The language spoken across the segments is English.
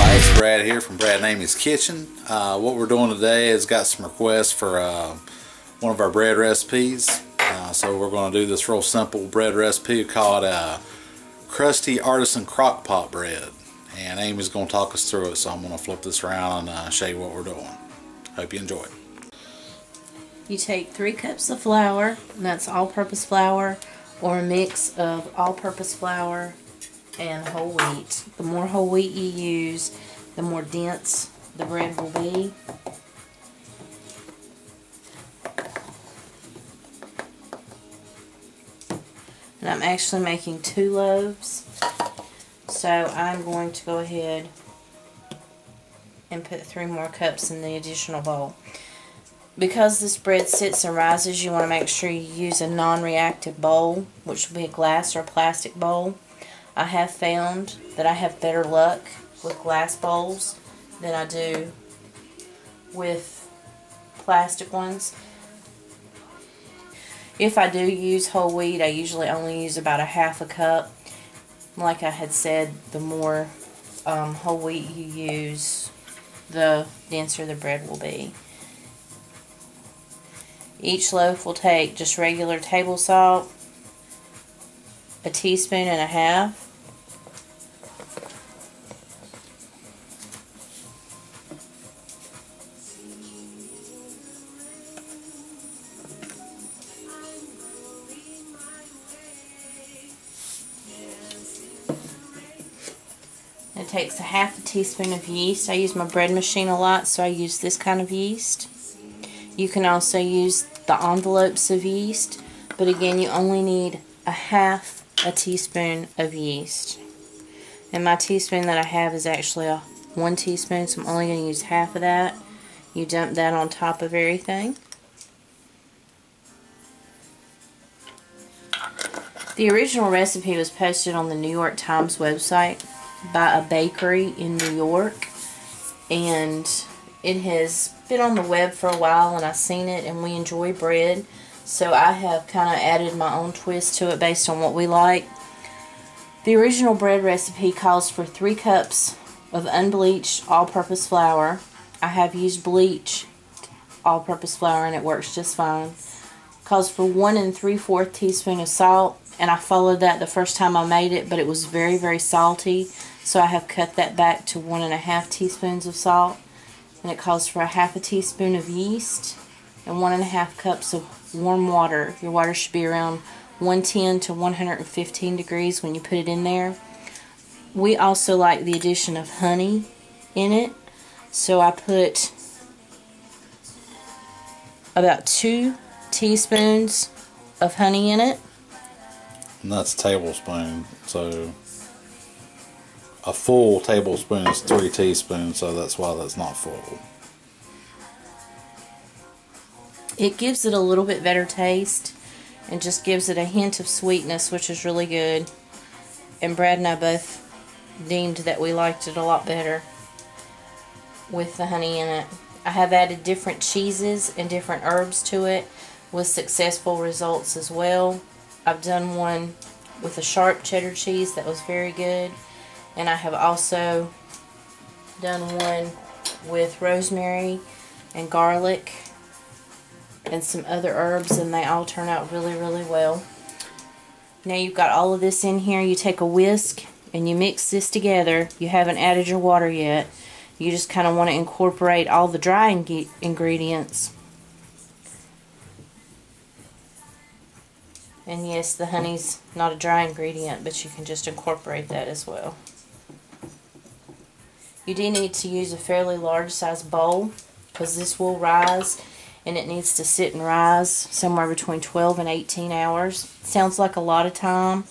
It's Brad here from Brad and Amy's Kitchen. What we're doing today is got some requests for one of our bread recipes. So we're going to do this real simple bread recipe called Crusty Artisan Crock Pot bread. And Amy's going to talk us through it, so I'm going to flip this around and show you what we're doing. Hope you enjoy it. You take 3 cups of flour, and that's all-purpose flour, or a mix of all-purpose flour and whole wheat. The more whole wheat you use, the more dense the bread will be. And I'm actually making 2 loaves, so I'm going to go ahead and put 3 more cups in the additional bowl. Because this bread sits and rises, you want to make sure you use a non-reactive bowl, which will be a glass or a plastic bowl. I have found that I have better luck with glass bowls than I do with plastic ones. If I do use whole wheat, I usually only use about a half a cup. Like I had said, the more whole wheat you use, the denser the bread will be. Each loaf will take just regular table salt, a teaspoon and a half. It takes a half a teaspoon of yeast. I use my bread machine a lot, so I use this kind of yeast. You can also use the envelopes of yeast, but again, you only need a half a teaspoon of yeast. And my teaspoon that I have is actually a 1 teaspoon, so I'm only going to use half of that. You dump that on top of everything. The original recipe was posted on the New York Times website by a bakery in New York, and it has been on the web for a while, and I've seen it, and we enjoy bread, so I have kind of added my own twist to it based on what we like. The original bread recipe calls for 3 cups of unbleached all-purpose flour. I have used bleach all-purpose flour, and it works just fine. Calls for 1 3/4 teaspoon of salt, and I followed that the first time I made it, but it was very, very salty, so I have cut that back to 1 1/2 teaspoons of salt. And it calls for a half a teaspoon of yeast and 1 1/2 cups of warm water. Your water should be around 110 to 115 degrees when you put it in there. We also like the addition of honey in it, so I put about 2 teaspoons of honey in it. And that's a tablespoon, so a full tablespoon is 3 teaspoons, so that's why that's not full. It gives it a little bit better taste and just gives it a hint of sweetness, which is really good. And Brad and I both deemed that we liked it a lot better with the honey in it. I have added different cheeses and different herbs to it with successful results as well. I've done one with a sharp cheddar cheese that was very good. And I have also done one with rosemary and garlic and some other herbs, and they all turn out really, really well. Now you've got all of this in here. You take a whisk and you mix this together. You haven't added your water yet. You just kind of want to incorporate all the dry ingredients. And yes, the honey's not a dry ingredient, but you can just incorporate that as well. You do need to use a fairly large size bowl because this will rise, and it needs to sit and rise somewhere between 12 and 18 hours. Sounds like a lot of time,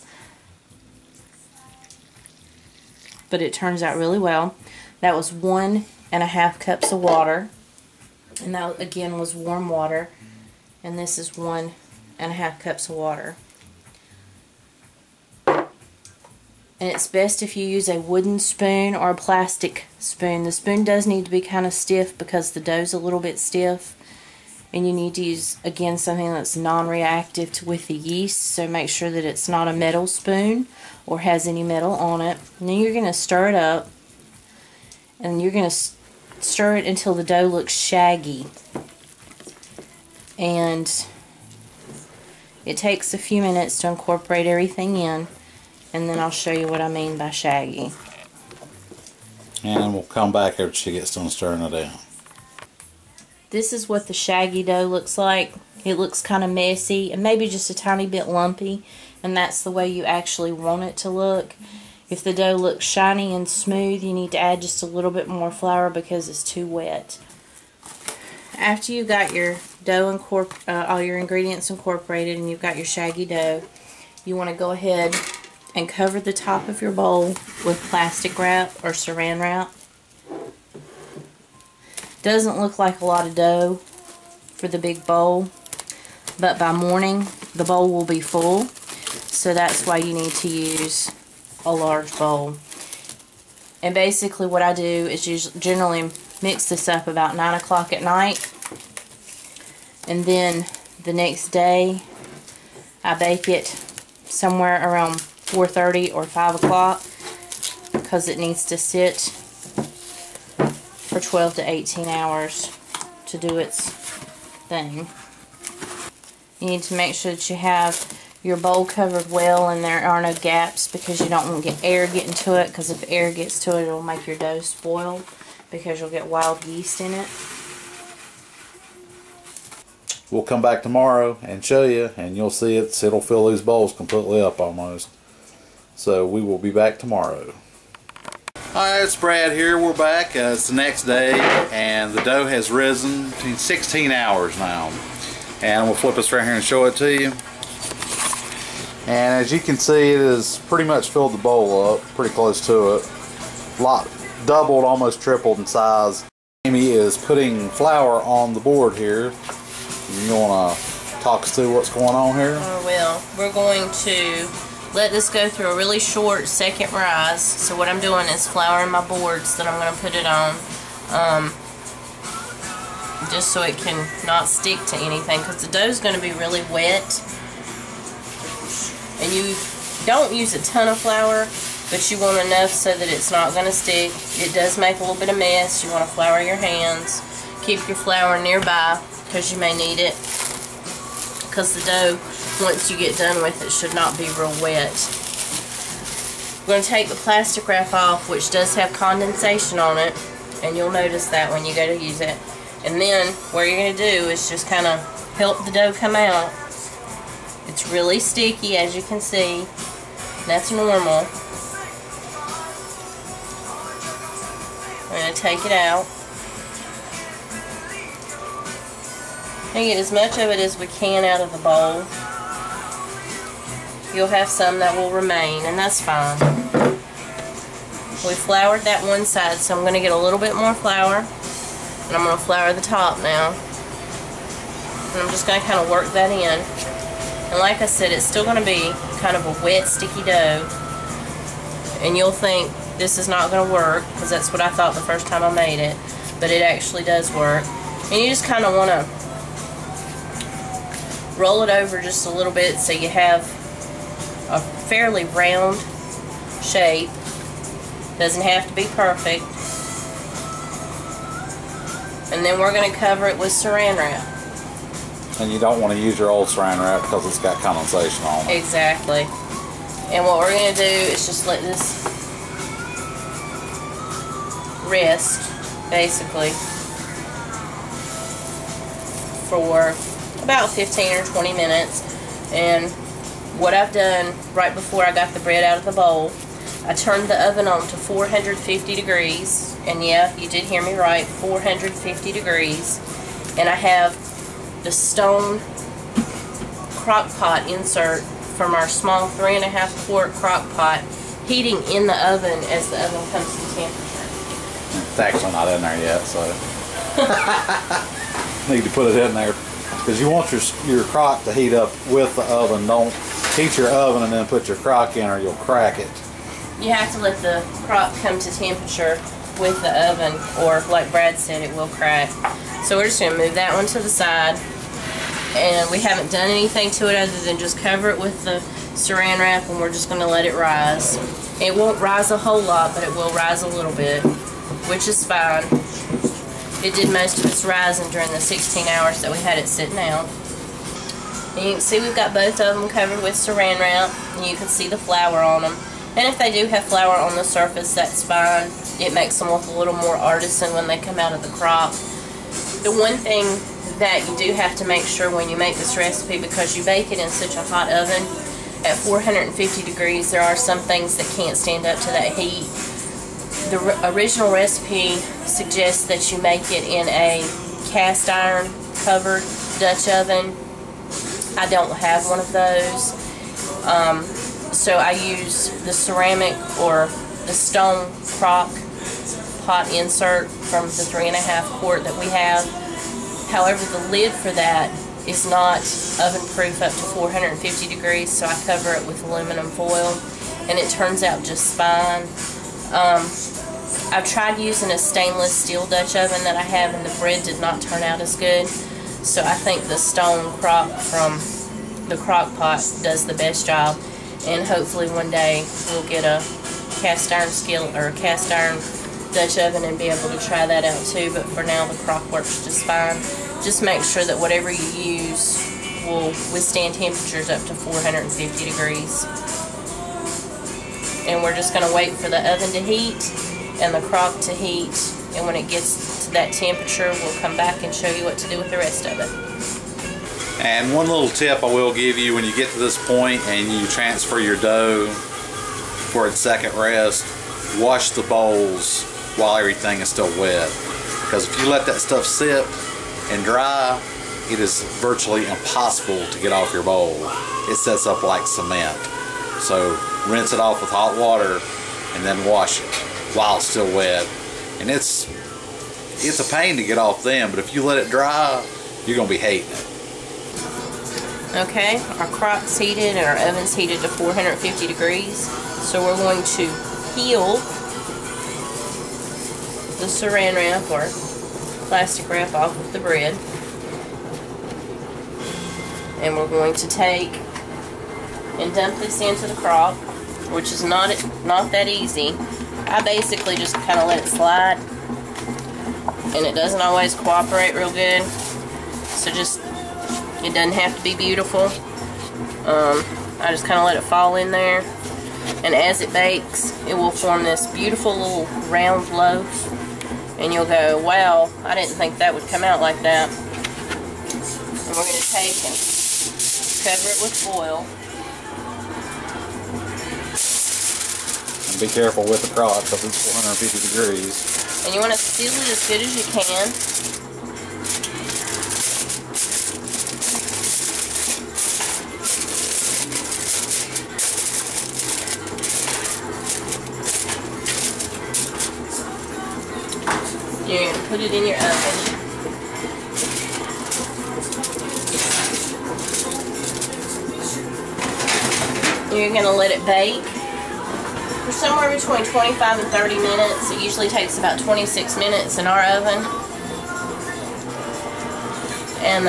but it turns out really well. That was 1 1/2 cups of water, and that again was warm water, and this is 1 1/2 cups of water. And it's best if you use a wooden spoon or a plastic spoon. The spoon does need to be kind of stiff because the dough's a little bit stiff. And you need to use, again, something that's non-reactive with the yeast. So make sure that it's not a metal spoon or has any metal on it. And then you're going to stir it up. And you're going to stir it until the dough looks shaggy. And it takes a few minutes to incorporate everything in, and then I'll show you what I mean by shaggy. And then we'll come back after she gets done stirring it out. This is what the shaggy dough looks like. It looks kind of messy and maybe just a tiny bit lumpy, and that's the way you actually want it to look. If the dough looks shiny and smooth, you need to add just a little bit more flour because it's too wet. After you've got your dough all your ingredients incorporated and you've got your shaggy dough, you want to go ahead and cover the top of your bowl with plastic wrap or saran wrap. Doesn't look like a lot of dough for the big bowl, but by morning the bowl will be full, so that's why you need to use a large bowl. And basically what I do is generally mix this up about 9 o'clock at night, and then the next day I bake it somewhere around 4:30 or 5 o'clock because it needs to sit for 12 to 18 hours to do its thing. You need to make sure that you have your bowl covered well and there are no gaps, because you don't want to get air getting to it, because if air gets to it, it'll make your dough spoil because you'll get wild yeast in it. We'll come back tomorrow and show you, and you'll see it'll fill these bowls completely up almost. So we will be back tomorrow. Alright, it's Brad here. We're back. It's the next day, and the dough has risen to 16 hours now. And we'll flip this right here and show it to you. And as you can see, it has pretty much filled the bowl up, pretty close to it. Doubled, almost tripled in size. Amy is putting flour on the board here. You want to talk us through what's going on here? I will. We're going to let this go through a really short second rise. So what I'm doing is flouring my boards that I'm going to put it on, just so it can not stick to anything, because the dough is going to be really wet. And you don't use a ton of flour, but you want enough so that it's not going to stick. It does make a little bit of mess. You want to flour your hands. Keep your flour nearby because you may need it, because the dough, once you get done with it, should not be real wet. We're going to take the plastic wrap off, which does have condensation on it, and you'll notice that when you go to use it. And then what you're going to do is just kind of help the dough come out. It's really sticky, as you can see. That's normal. We're going to take it out. And get as much of it as we can out of the bowl. You'll have some that will remain, and that's fine. We floured that one side, so I'm going to get a little bit more flour, and I'm going to flour the top now. And I'm just going to kind of work that in. And like I said, it's still going to be kind of a wet, sticky dough. And you'll think this is not going to work, because that's what I thought the first time I made it. But it actually does work. And you just kind of want to roll it over just a little bit so you have a fairly round shape. Doesn't have to be perfect. And then we're going to cover it with saran wrap. And you don't want to use your old saran wrap because it's got condensation on it. Exactly. And what we're going to do is just let this rest, basically, for about 15 or 20 minutes. And what I've done right before I got the bread out of the bowl, I turned the oven on to 450 degrees. And yeah, you did hear me right, 450 degrees. And I have the stone crock pot insert from our small 3.5 quart crock pot heating in the oven as the oven comes to temperature. It's actually not in there yet, so need to put it in there, because you want your crock to heat up with the oven. Don't heat your oven and then put your crock in, or you'll crack it. You have to let the crock come to temperature with the oven, or like Brad said, it will crack. So we're just going to move that one to the side, and we haven't done anything to it other than just cover it with the saran wrap, and we're just going to let it rise. It won't rise a whole lot, but it will rise a little bit. which is fine. It did most of its rising during the 16 hours that we had it sitting out. And you can see we've got both of them covered with saran wrap, and you can see the flour on them. And if they do have flour on the surface, that's fine. It makes them look a little more artisan when they come out of the crock. The one thing that you do have to make sure when you make this recipe, because you bake it in such a hot oven at 450 degrees, there are some things that can't stand up to that heat. The original recipe suggests that you make it in a cast iron covered Dutch oven. I don't have one of those, so I use the ceramic or the stone crock pot insert from the 3.5 quart that we have. However, the lid for that is not oven proof up to 450 degrees, so I cover it with aluminum foil, and it turns out just fine. I've tried using a stainless steel Dutch oven that I have, and the bread did not turn out as good. So I think the stone crock from the crock pot does the best job, and hopefully one day we'll get a cast iron skillet or a cast iron Dutch oven and be able to try that out too. But for now, the crock works just fine. Just make sure that whatever you use will withstand temperatures up to 450 degrees. And we're just going to wait for the oven to heat and the crock to heat, and when it gets to that temperature, we'll come back and show you what to do with the rest of it. And one little tip I will give you: when you get to this point and you transfer your dough for its second rest, wash the bowls while everything is still wet, because if you let that stuff sit and dry, it is virtually impossible to get off your bowl. It sets up like cement. So rinse it off with hot water and then wash it while it's still wet. And it's a pain to get off them, but if you let it dry, you're going to be hating it. Okay, our crock's heated and our oven's heated to 450 degrees. So we're going to peel the saran wrap or plastic wrap off of the bread. And we're going to take and dump this into the crock, which is not that easy. I basically just kind of let it slide, and it doesn't always cooperate real good, so it doesn't have to be beautiful. I just kind of let it fall in there, and as it bakes, it will form this beautiful little round loaf, and you'll go, wow, I didn't think that would come out like that. And we're going to take and cover it with foil. Be careful with the crock because it's 450 degrees. And you want to seal it as good as you can. You're going to put it in your oven. You're going to let it bake for somewhere between 25 and 30 minutes. It usually takes about 26 minutes in our oven. And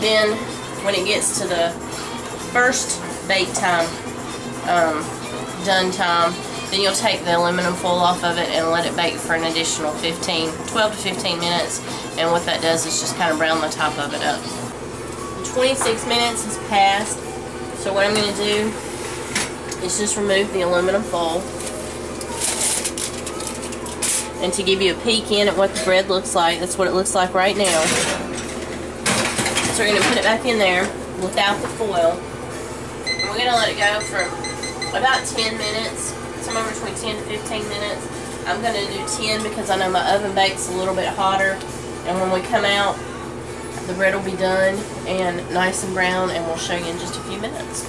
then when it gets to the first bake time, done time, then you'll take the aluminum foil off of it and let it bake for an additional 12 to 15 minutes. And what that does is just kind of brown the top of it up. 26 minutes has passed. So what I'm going to do is just remove the aluminum foil. And to give you a peek in at what the bread looks like, that's what it looks like right now. So we're going to put it back in there without the foil. And we're going to let it go for about 10 minutes, somewhere between 10 to 15 minutes. I'm going to do 10 because I know my oven bakes a little bit hotter. And when we come out, the bread will be done and nice and brown, and we'll show you in just a few minutes.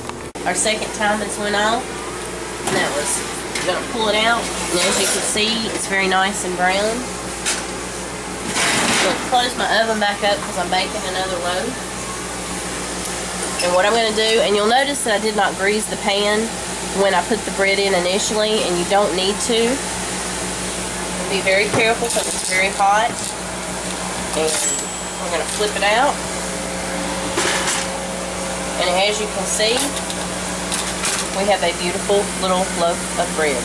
Our second time has went off, and that was, I'm going to pull it out, and as you can see, it's very nice and brown. I'm going to close my oven back up because I'm baking another loaf. And what I'm going to do, and you'll notice that I did not grease the pan when I put the bread in initially, and you don't need to. Be very careful because it's very hot. And we're going to flip it out, and as you can see, we have a beautiful little loaf of bread.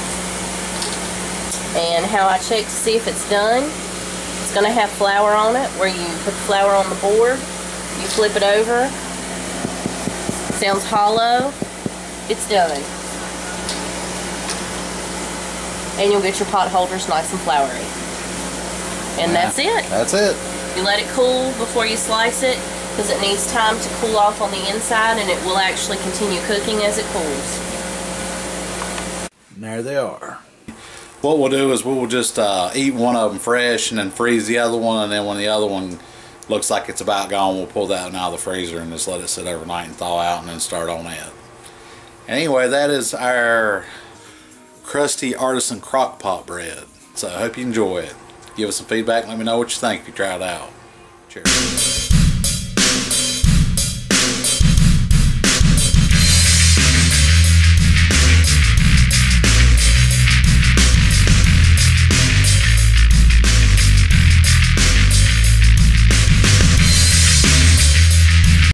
And how I check to see if it's done, it's going to have flour on it, where you put the flour on the board, you flip it over, sounds hollow, it's done. And you'll get your pot holders nice and floury. And that's it. That's it. You let it cool before you slice it, because it needs time to cool off on the inside, and it will actually continue cooking as it cools. And there they are. What we'll do is we'll just eat one of them fresh and then freeze the other one, and then when the other one looks like it's about gone, we'll pull that one out of the freezer and just let it sit overnight and thaw out and then start on it. Anyway, that is our Crusty Artisan crock pot bread. So I hope you enjoy it. Give us some feedback. Let me know what you think if you try it out. Cheers.